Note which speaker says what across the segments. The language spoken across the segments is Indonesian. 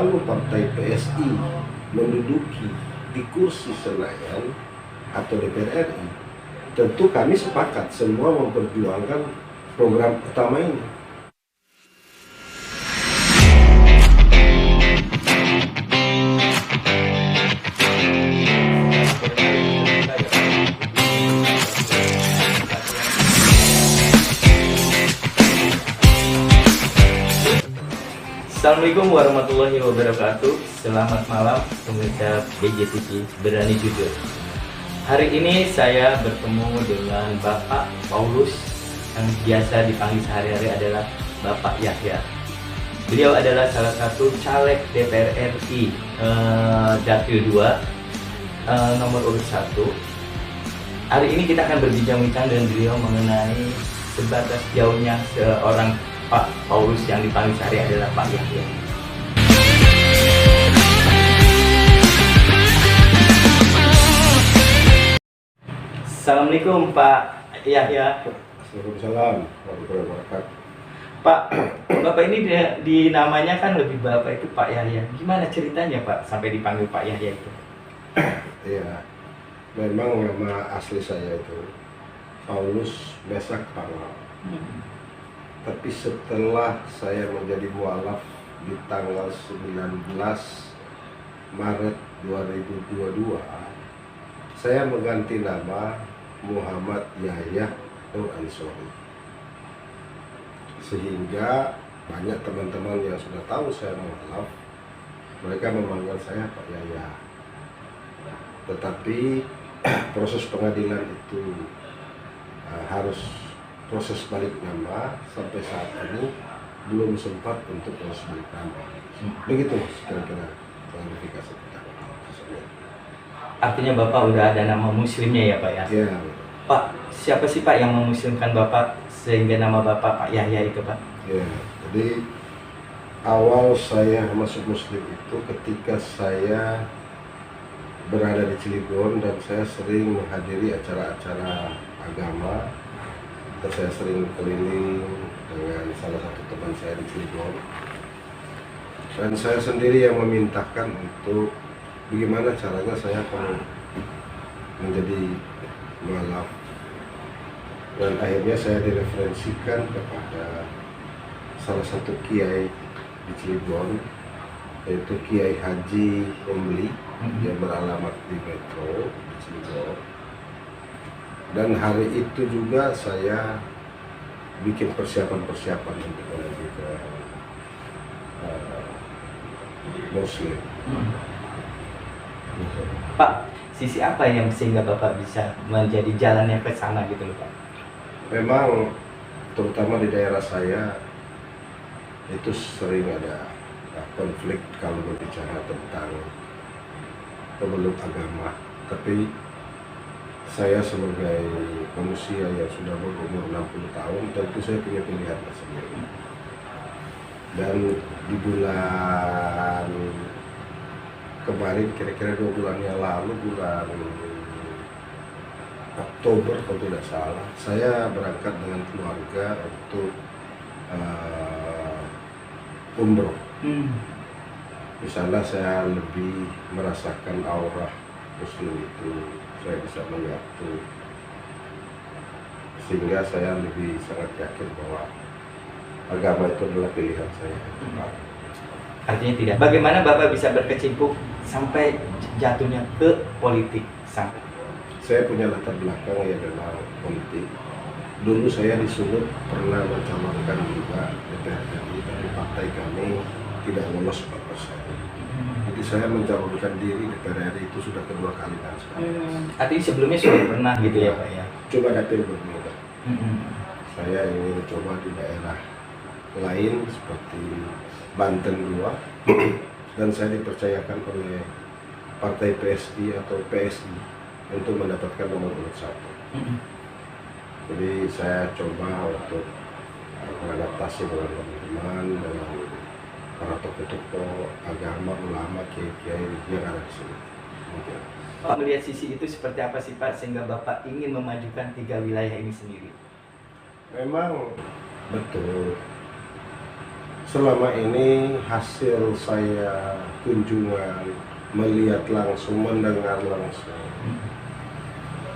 Speaker 1: selalu partai PSI menduduki di kursi Senayan atau DPR RI, tentu kami sepakat semua memperjuangkan program utama ini.
Speaker 2: Assalamualaikum warahmatullahi wabarakatuh. Selamat malam pemirsa BJTV Berani Jujur. Hari ini saya bertemu dengan Bapak Paulus yang biasa dipanggil sehari-hari adalah Bapak Yahya. Beliau adalah salah satu caleg DPR RI Dapil 2 nomor urut 1. Hari ini kita akan berbincang-bincang dengan beliau mengenai sebatas jauhnya seorang Pak Paulus yang dipanggil sehari adalah Pak Yahya. Assalamualaikum Pak Yahya.
Speaker 1: Assalamualaikum warahmatullahi wabarakatuh.
Speaker 2: Pak, Bapak ini di namanya kan lebih Bapak itu Pak Yahya. Gimana ceritanya Pak sampai dipanggil Pak Yahya itu?
Speaker 1: Iya, memang nama asli saya itu Paulus Mesak Pangau. Tapi setelah saya menjadi mualaf di tanggal 19 Maret 2022, saya mengganti nama Muhammad Yahya Nur Ansori. Sehingga banyak teman-teman yang sudah tahu saya mualaf, mereka memanggil saya Pak Yahya. Tetapi proses pengadilan itu harus proses balik nama, sampai saat ini belum sempat untuk proses balik nama. Begitu kira-kira klarifikasi kita.
Speaker 2: Artinya Bapak udah ada nama muslimnya ya Pak ya?
Speaker 1: Ya.
Speaker 2: Pak, siapa sih Pak yang memuslimkan Bapak sehingga nama Bapak Pak Yahya itu Pak?
Speaker 1: Ya, jadi awal saya masuk muslim itu ketika saya berada di Cilegon dan saya sering menghadiri acara-acara agama. Saya sering keliling dengan salah satu teman saya di Cilegon, dan saya sendiri yang memintakan untuk bagaimana caranya saya perlu menjadi mualaf, dan akhirnya saya direferensikan kepada salah satu kiai di Cilegon, yaitu Kiai Haji Romli yang beralamat di Metro di Cilegon. Dan hari itu juga saya bikin persiapan-persiapan untuk menuju ke muslim.
Speaker 2: Pak, sisi apa yang sehingga Bapak bisa menjadi jalannya ke sana gitu loh Pak?
Speaker 1: Memang terutama di daerah saya itu sering ada konflik kalau berbicara tentang pemeluk agama. Tapi saya sebagai manusia yang sudah berumur 60 tahun, tentu saya punya pilihan sendiri. Dan di bulan kemarin, kira-kira 2 bulan yang lalu, bulan Oktober kalau tidak salah, saya berangkat dengan keluarga untuk umroh. Di sana saya lebih merasakan aura muslim itu. Saya bisa menyatu, sehingga saya lebih sangat yakin bahwa agama itu adalah pilihan saya.
Speaker 2: Artinya tidak. Bagaimana Bapak bisa berkecimpung sampai jatuhnya ke politik sampai?
Speaker 1: Saya punya latar belakang yang adalah politik. Dulu saya di Sumut pernah mencalonkan juga DPR RI, tapi partai kami tidak lolos 4%. Jadi saya mencalonkan diri DPR RI itu sudah kedua kali kan sekarang.
Speaker 2: Artinya sebelumnya sudah pernah gitu ya Pak ya?
Speaker 1: Coba dapil berbeda. Saya ingin coba di daerah lain seperti Banten 2, dan saya dipercayakan oleh partai PSI atau PSI untuk mendapatkan nomor urut 1. Jadi saya coba untuk beradaptasi dengan teman-teman, dengan para tokoh-tokoh agama, ulama, kiai-kiai yang ada di sini.
Speaker 2: Pak melihat sisi itu seperti apa sih Pak sehingga Bapak ingin memajukan 3 wilayah ini sendiri?
Speaker 1: Memang betul selama ini hasil saya kunjungan, melihat langsung, mendengar langsung,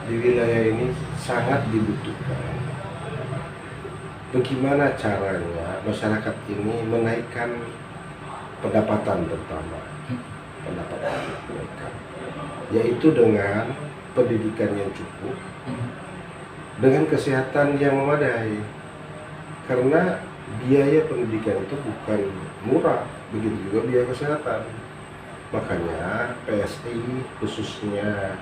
Speaker 1: di wilayah ini sangat dibutuhkan. Bagaimana caranya masyarakat ini menaikkan pendapatan, terutama pendapatan mereka, yaitu dengan pendidikan yang cukup, dengan kesehatan yang memadai. Karena biaya pendidikan itu bukan murah, begitu juga biaya kesehatan. Makanya PSI khususnya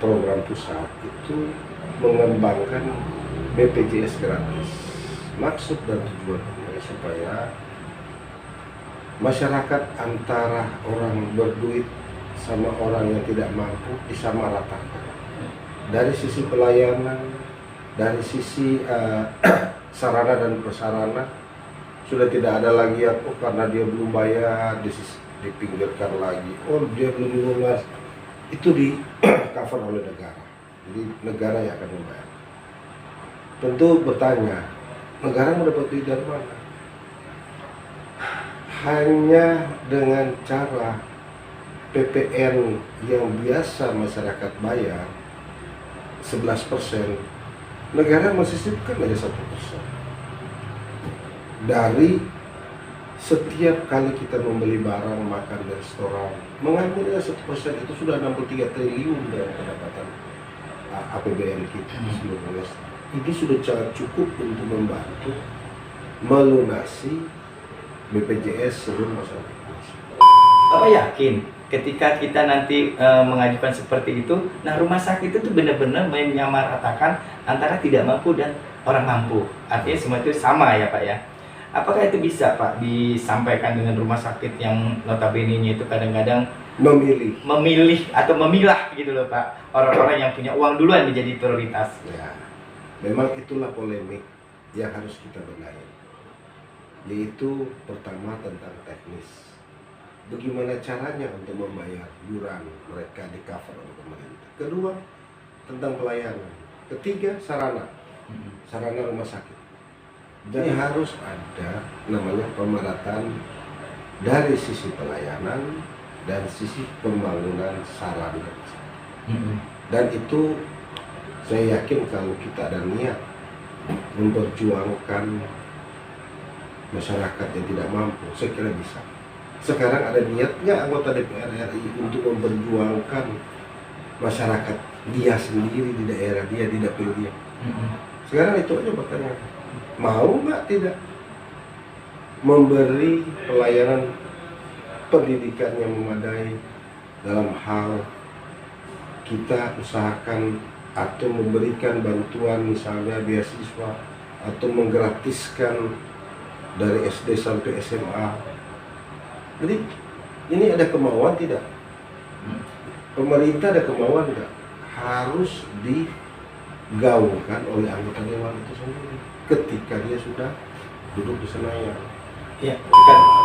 Speaker 1: program pusat itu mengembangkan BPJS gratis. Maksud dan tujuannya supaya masyarakat antara orang berduit sama orang yang tidak mampu disamaratakan. Dari sisi pelayanan, dari sisi sarana dan prasarana, sudah tidak ada lagi karena dia belum bayar dipinggirkan lagi. Oh, dia belum lunas, itu di cover oleh negara. Jadi negara yang akan membayar. Tentu bertanya, negara mau dapat duit dari mana? Hanya dengan cara PPN yang biasa masyarakat bayar 11%, negara mensisipkan aja 1%. Dari setiap kali kita membeli barang, makan di restoran, mengambilnya 1% itu sudah 63 triliun dari pendapatan APBN kita di seluruh Indonesia. Ini sudah sangat cukup untuk membantu melunasi BPJS seluruh masyarakat Indonesia.
Speaker 2: Bapak yakin ketika kita nanti mengajukan seperti itu, nah rumah sakit itu benar-benar menyamaratakan antara tidak mampu dan orang mampu. Artinya semua itu sama ya Pak ya. Apakah itu bisa Pak disampaikan dengan rumah sakit yang notabene-nya itu kadang-kadang memilih atau memilah gitu loh Pak, orang-orang yang punya uang duluan menjadi prioritas?
Speaker 1: Ya, memang itulah polemik yang harus kita benahi. Yaitu pertama tentang teknis. Bagaimana caranya untuk membayar iuran mereka di cover oleh pemerintah. Kedua, tentang pelayanan. Ketiga, sarana rumah sakit. Jadi harus ada namanya pemerataan dari sisi pelayanan dan sisi pembangunan sarana. Dan itu saya yakin kalau kita ada niat memperjuangkan masyarakat yang tidak mampu, saya kira bisa. Sekarang ada niatnya anggota DPR RI untuk memperjuangkan masyarakat dia sendiri di daerah dia, di dapil dia. Sekarang itu aja pertanyaan, mau nggak tidak memberi pelayanan pendidikan yang memadai dalam hal kita usahakan atau memberikan bantuan misalnya beasiswa atau menggratiskan dari SD sampai SMA. Jadi ini ada kemauan tidak? Pemerintah ada kemauan tidak? Harus digaungkan oleh anggota dewan itu sendiri ketika dia sudah duduk di Senayan.
Speaker 2: Ya,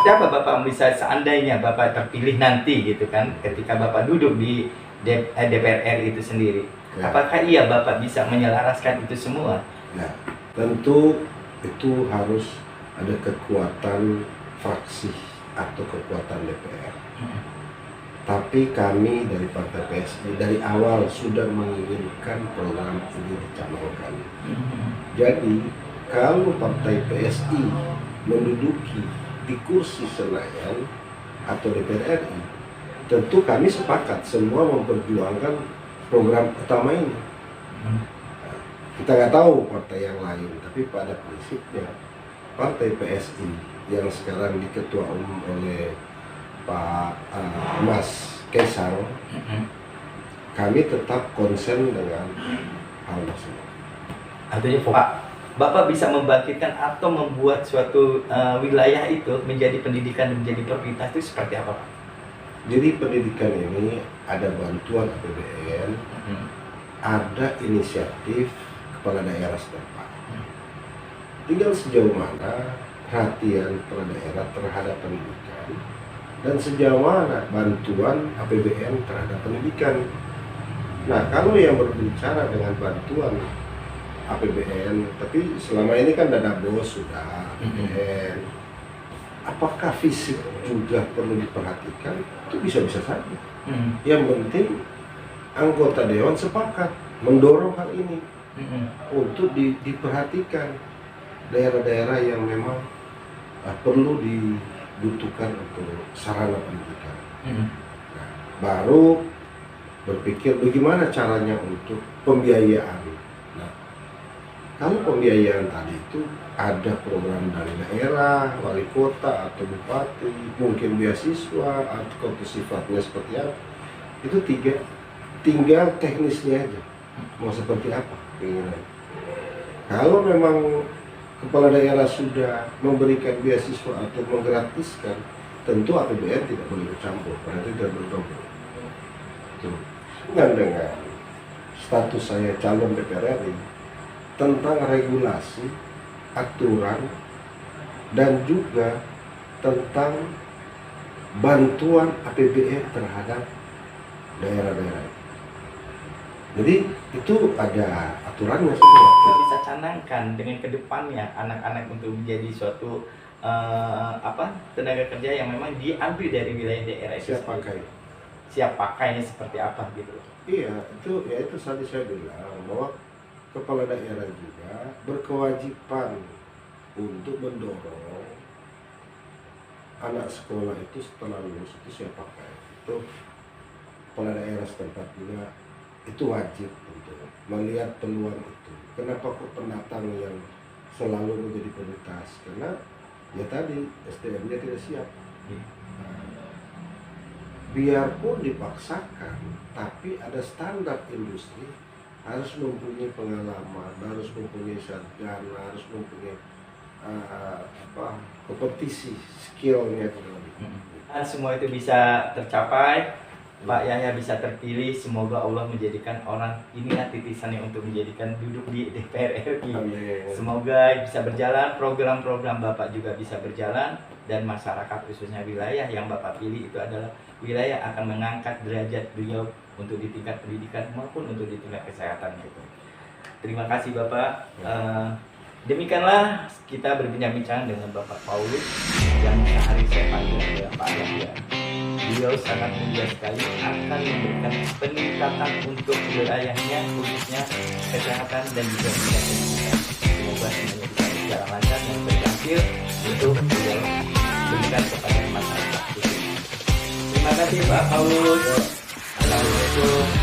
Speaker 2: siapa Bapak bisa seandainya Bapak terpilih nanti gitu kan, ketika Bapak duduk di DPR RI itu sendiri, ya, apakah iya Bapak bisa menyelaraskan itu semua?
Speaker 1: Nah, tentu itu harus ada kekuatan fraksi atau kekuatan DPR. Tapi kami dari Partai PSI dari awal sudah menginginkan program ini dicanangkan. Jadi kalau Partai PSI menduduki di kursi Senayan atau DPR RI, tentu kami sepakat semua memperjuangkan program utama ini. Kita nggak tahu partai yang lain, tapi pada prinsipnya Partai PSI yang sekarang diketua umum oleh Pak Mas Kaisang, kami tetap konsen dengan hal tersebut.
Speaker 2: Artinya Pak, Bapak bisa membangkitkan atau membuat suatu wilayah itu menjadi pendidikan dan menjadi prioritas itu seperti apa Pak?
Speaker 1: Jadi pendidikan ini ada bantuan APBN, ada inisiatif kepala daerah setempat. Tinggal sejauh mana perhatian kepala daerah terhadap pendidikan dan sejauh mana bantuan APBN terhadap pendidikan. Nah, kalau yang berbicara dengan bantuan APBN, tapi selama ini kan dana bos sudah APBN. Apakah fisik juga perlu diperhatikan? Itu bisa-bisa saja. Yang penting anggota dewan sepakat mendorong hal ini untuk diperhatikan daerah-daerah yang memang perlu dibutuhkan untuk sarana pendidikan. Nah, baru berpikir bagaimana caranya untuk pembiayaan. Nah, kalau pembiayaan tadi itu ada program dari daerah, wali kota atau bupati, mungkin beasiswa atau sifatnya seperti apa, itu tinggal teknisnya aja mau seperti apa keinginan. Kalau memang kepala daerah sudah memberikan beasiswa atau menggratiskan, tentu APBN tidak boleh bercampur, berarti tidak berdobel. Dengan status saya calon DPR RI tentang regulasi, aturan, dan juga tentang bantuan APBN terhadap daerah-daerah. Jadi itu ada aturannya semua.
Speaker 2: Kita bisa canangkan dengan kedepannya anak-anak untuk menjadi suatu tenaga kerja yang memang diambil dari wilayah daerah itu. Siap pakainya seperti apa gitu.
Speaker 1: Iya, itu tadi saya bilang bahwa kepala daerah juga berkewajiban untuk mendorong anak sekolah itu setelah lulus itu siap pakai. Itu kepala daerah setempat juga itu wajib untuk melihat peluang itu. Kenapa kok pendatang yang selalu menjadi prioritas? Karena ya tadi SDM-nya tidak siap. Biarpun dipaksakan, tapi ada standar industri, harus mempunyai pengalaman, harus mempunyai sarjana, harus mempunyai kompetisi, skillnya.
Speaker 2: Semua itu bisa tercapai, Pak Yahya bisa terpilih. Semoga Allah menjadikan orang inilah titisannya untuk menjadikan duduk di DPR RI. Semoga bisa berjalan, program-program Bapak juga bisa berjalan, dan masyarakat khususnya wilayah yang Bapak pilih itu adalah wilayah akan mengangkat derajat beliau untuk di tingkat pendidikan maupun untuk di tingkat kesehatan itu. Terima kasih Bapak. Demikianlah kita berbincang-bincang dengan Bapak Paulus yang sehari saya panggil Pak Yahya. Beliau sangat mulia sekali akan memberikan peningkatan untuk wilayahnya, khususnya kesehatan dan juga pendidikan. Semoga semuanya bisa berjalan lancar dan berhasil untuk beliau berikan kepada masyarakat. Terima kasih Pak Paulus. Assalamualaikum.